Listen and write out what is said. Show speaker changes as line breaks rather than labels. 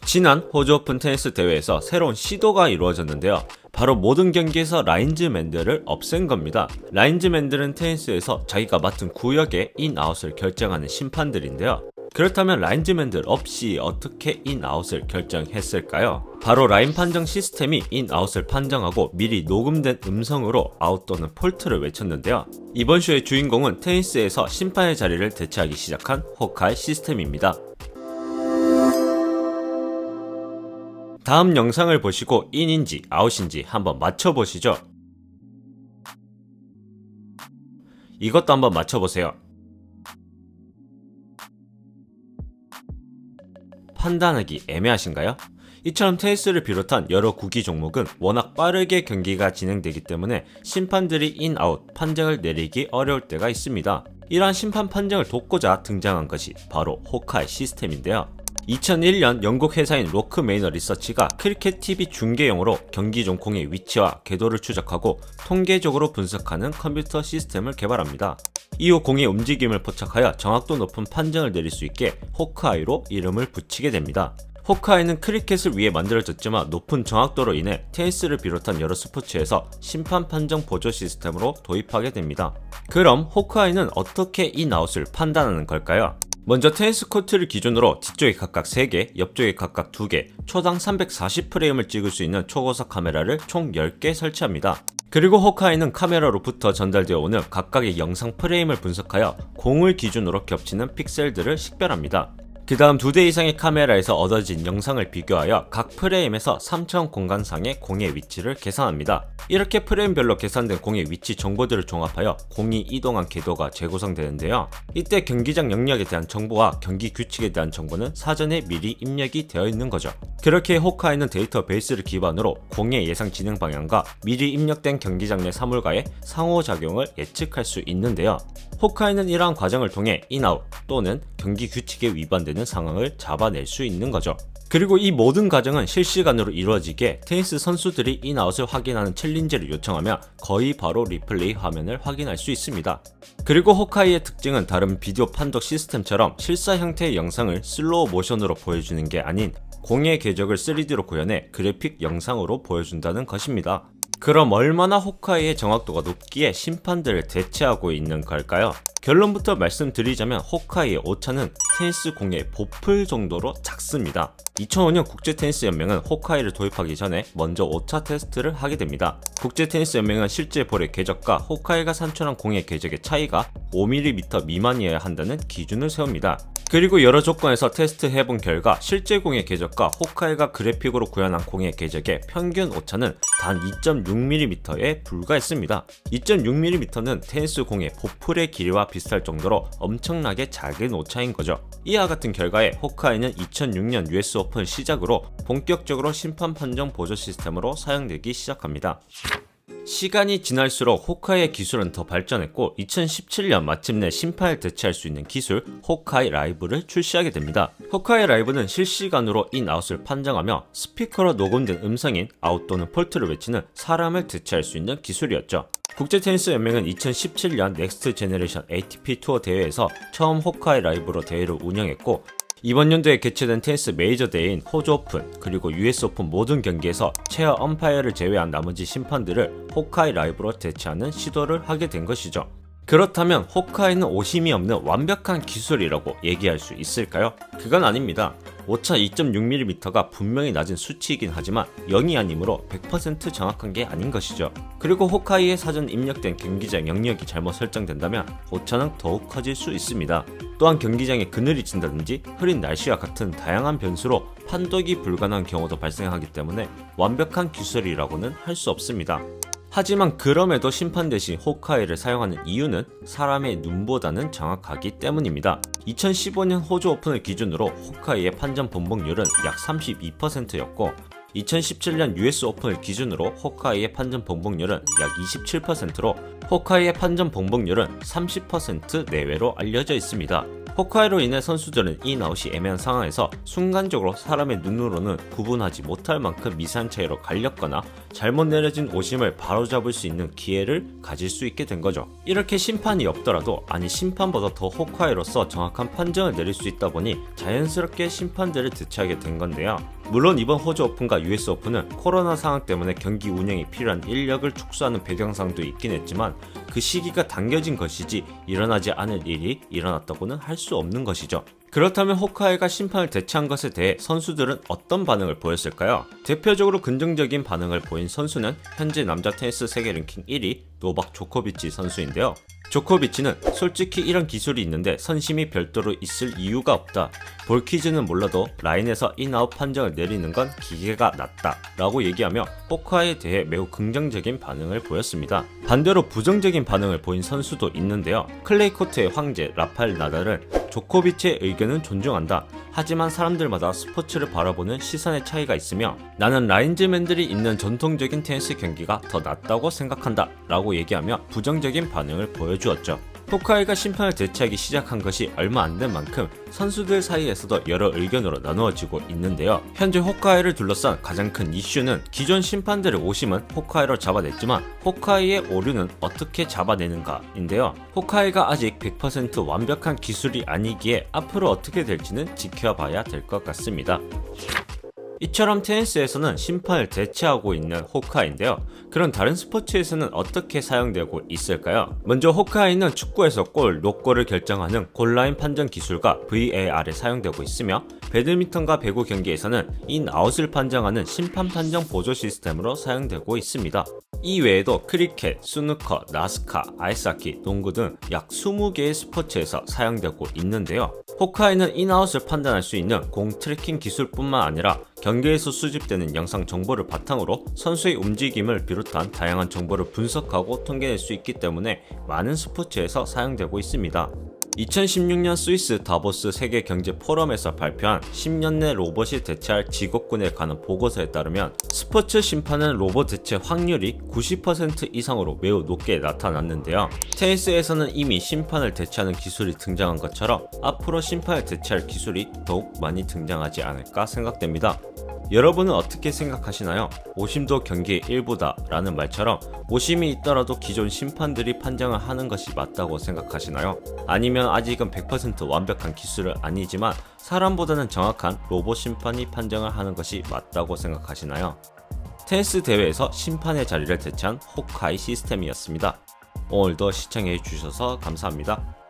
지난 호주 오픈 테니스 대회에서 새로운 시도가 이루어졌는데요. 바로 모든 경기에서 라인즈맨들을 없앤 겁니다. 라인즈맨들은 테니스에서 자기가 맡은 구역의 인아웃을 결정하는 심판들인데요. 그렇다면 라인즈맨들 없이 어떻게 인아웃을 결정했을까요? 바로 라인 판정 시스템이 인아웃을 판정하고 미리 녹음된 음성으로 아웃 또는 폴트를 외쳤는데요. 이번 쇼의 주인공은 테니스에서 심판의 자리를 대체하기 시작한 호카이 시스템입니다. 다음 영상을 보시고 인인지 아웃인지 한번 맞춰보시죠. 이것도 한번 맞춰보세요. 판단하기 애매하신가요? 이처럼 테니스를 비롯한 여러 구기 종목은 워낙 빠르게 경기가 진행되기 때문에 심판들이 인아웃 판정을 내리기 어려울 때가 있습니다. 이러한 심판 판정을 돕고자 등장한 것이 바로 호카이 시스템인데요. 2001년 영국 회사인 로크 메이너 리서치가 크리켓 TV 중계용으로 경기 중 공의 위치와 궤도를 추적하고 통계적으로 분석하는 컴퓨터 시스템을 개발합니다. 이후 공의 움직임을 포착하여 정확도 높은 판정을 내릴 수 있게 호카이로 이름을 붙이게 됩니다. 호카이는 크리켓을 위해 만들어졌지만 높은 정확도로 인해 테니스를 비롯한 여러 스포츠에서 심판 판정 보조 시스템으로 도입하게 됩니다. 그럼 호카이는 어떻게 인아웃을 판단하는 걸까요? 먼저 테니스 코트를 기준으로 뒤쪽에 각각 3개, 옆쪽에 각각 2개, 초당 340프레임을 찍을 수 있는 초고속 카메라를 총 10개 설치합니다. 그리고 호카이는 카메라로부터 전달되어 오는 각각의 영상 프레임을 분석하여 공을 기준으로 겹치는 픽셀들을 식별합니다. 그 다음 2대 이상의 카메라에서 얻어진 영상을 비교하여 각 프레임에서 3차원 공간상의 공의 위치를 계산합니다. 이렇게 프레임별로 계산된 공의 위치 정보들을 종합하여 공이 이동한 궤도가 재구성되는데요. 이때 경기장 영역에 대한 정보와 경기 규칙에 대한 정보는 사전에 미리 입력이 되어 있는 거죠. 그렇게 호카이는 데이터베이스를 기반으로 공의 예상 진행 방향과 미리 입력된 경기장 내 사물과의 상호작용을 예측할 수 있는데요. 호카이는 이러한 과정을 통해 인아웃 또는 경기 규칙에 위반되는 상황을 잡아낼 수 있는 거죠. 그리고 이 모든 과정은 실시간으로 이루어지게 테니스 선수들이 인아웃을 확인하는 챌린지를 요청하면 거의 바로 리플레이 화면을 확인할 수 있습니다. 그리고 호카이의 특징은 다른 비디오 판독 시스템처럼 실사 형태의 영상을 슬로우 모션으로 보여주는 게 아닌 공의 궤적을 3D로 구현해 그래픽 영상으로 보여준다는 것입니다. 그럼 얼마나 호카이의 정확도가 높기에 심판들을 대체하고 있는 걸까요? 결론부터 말씀드리자면 호카이의 오차는 테니스 공의 보풀 정도로 작습니다. 2005년 국제테니스연맹은 호카이를 도입하기 전에 먼저 오차 테스트를 하게 됩니다. 국제테니스연맹은 실제 볼의 궤적과 호카이가 산출한 공의 궤적의 차이가 5mm 미만이어야 한다는 기준을 세웁니다. 그리고 여러 조건에서 테스트해본 결과 실제 공의 궤적과 호카이가 그래픽으로 구현한 공의 궤적의 평균 오차는 단 2.6mm에 불과했습니다. 2.6mm는 테니스 공의 보풀의 길이와 비슷할 정도로 엄청나게 작은 오차인 거죠. 이와 같은 결과에 호카이는 2006년 US 오픈 시작으로 본격적으로 심판 판정 보조 시스템으로 사용되기 시작합니다. 시간이 지날수록 호카이의 기술은 더 발전했고 2017년 마침내 심판을 대체할 수 있는 기술 호카이 라이브를 출시하게 됩니다. 호카이 라이브는 실시간으로 인아웃을 판정하며 스피커로 녹음된 음성인 아웃 또는 폴트를 외치는 사람을 대체할 수 있는 기술이었죠. 국제테니스연맹은 2017년 넥스트 제너레이션 ATP 투어 대회에서 처음 호카이 라이브로 대회를 운영했고 이번 연도에 개최된 테니스 메이저 대회인 호주 오픈 그리고 US 오픈 모든 경기에서 체어 엄파이어를 제외한 나머지 심판들을 호카이 라이브로 대체하는 시도를 하게 된 것이죠. 그렇다면 호카이는 오심이 없는 완벽한 기술이라고 얘기할 수 있을까요? 그건 아닙니다. 오차 2.6mm가 분명히 낮은 수치이긴 하지만 0이 아니므로 100% 정확한 게 아닌 것이죠. 그리고 호카이에 사전 입력된 경기장 영역이 잘못 설정된다면 오차는 더욱 커질 수 있습니다. 또한 경기장에 그늘이 진다든지 흐린 날씨와 같은 다양한 변수로 판독이 불가능한 경우도 발생하기 때문에 완벽한 기술이라고는 할 수 없습니다. 하지만 그럼에도 심판 대신 호카이를 사용하는 이유는 사람의 눈보다는 정확하기 때문입니다. 2015년 호주 오픈을 기준으로 호카이의 판정 번복률은 약 32%였고 2017년 US 오픈을 기준으로 호카이의 판정 번복률은 약 27%로 호카이의 판정 번복률은 30% 내외로 알려져 있습니다. 호카이로 인해 선수들은 인아웃이 애매한 상황에서 순간적으로 사람의 눈으로는 구분하지 못할 만큼 미세한 차이로 갈렸거나 잘못 내려진 오심을 바로잡을 수 있는 기회를 가질 수 있게 된 거죠. 이렇게 심판이 없더라도 아니 심판보다 더 호카이로서 정확한 판정을 내릴 수 있다 보니 자연스럽게 심판들을 대체하게 된 건데요. 물론 이번 호주 오픈과 US 오픈은 코로나 상황 때문에 경기 운영이 필요한 인력을 축소하는 배경상도 있긴 했지만 그 시기가 당겨진 것이지 일어나지 않을 일이 일어났다고는 할 수 없는 것이죠. 그렇다면 호카이가 심판을 대체한 것에 대해 선수들은 어떤 반응을 보였을까요? 대표적으로 긍정적인 반응을 보인 선수는 현재 남자 테니스 세계 랭킹 1위 노박 조코비치 선수인데요. 조코비치는 솔직히 이런 기술이 있는데 선심이 별도로 있을 이유가 없다. 볼퀴즈는 몰라도 라인에서 인아웃 판정을 내리는 건 기계가 낫다 라고 얘기하며 호카이에 대해 매우 긍정적인 반응을 보였습니다. 반대로 부정적인 반응을 보인 선수도 있는데요. 클레이 코트의 황제 라파엘 나달은 조코비치의 의견은 존중한다. 하지만 사람들마다 스포츠를 바라보는 시선의 차이가 있으며 나는 라인즈맨들이 있는 전통적인 테니스 경기가 더 낫다고 생각한다 라고 얘기하며 부정적인 반응을 보여주었죠. 호카이가 심판을 대체하기 시작한 것이 얼마 안 된 만큼 선수들 사이에서도 여러 의견으로 나누어지고 있는데요. 현재 호카이를 둘러싼 가장 큰 이슈는 기존 심판들의 오심은 호카이로 잡아냈지만 호카이의 오류는 어떻게 잡아내는가인데요. 호카이가 아직 100% 완벽한 기술이 아니기에 앞으로 어떻게 될지는 지켜봐야 될 것 같습니다. 이처럼 테니스에서는 심판을 대체하고 있는 호카이인데요. 그럼 다른 스포츠에서는 어떻게 사용되고 있을까요? 먼저 호카이는 축구에서 골, 노골을 결정하는 골라인 판정 기술과 VAR에 사용되고 있으며 배드민턴과 배구 경기에서는 인아웃을 판정하는 심판 판정 보조 시스템으로 사용되고 있습니다. 이 외에도 크리켓, 스누커, 나스카, 아이스하키, 농구 등 약 20개의 스포츠에서 사용되고 있는데요. 호카이는 인아웃을 판단할 수 있는 공 트래킹 기술뿐만 아니라 경기에서 수집되는 영상 정보를 바탕으로 선수의 움직임을 비롯한 다양한 정보를 분석하고 통계낼 수 있기 때문에 많은 스포츠에서 사용되고 있습니다. 2016년 스위스 다보스 세계 경제 포럼에서 발표한 10년 내 로봇이 대체할 직업군에 관한 보고서에 따르면 스포츠 심판은 로봇 대체 확률이 90% 이상으로 매우 높게 나타났는데요. 테니스에서는 이미 심판을 대체하는 기술이 등장한 것처럼 앞으로 심판을 대체할 기술이 더욱 많이 등장하지 않을까 생각됩니다. 여러분은 어떻게 생각하시나요? 오심도 경기의 일부다 라는 말처럼 오심이 있더라도 기존 심판들이 판정을 하는 것이 맞다고 생각하시나요? 아니면 아직은 100% 완벽한 기술은 아니지만 사람보다는 정확한 로봇 심판이 판정을 하는 것이 맞다고 생각하시나요? 테니스 대회에서 심판의 자리를 대체한 호카이 시스템이었습니다. 오늘도 시청해 주셔서 감사합니다.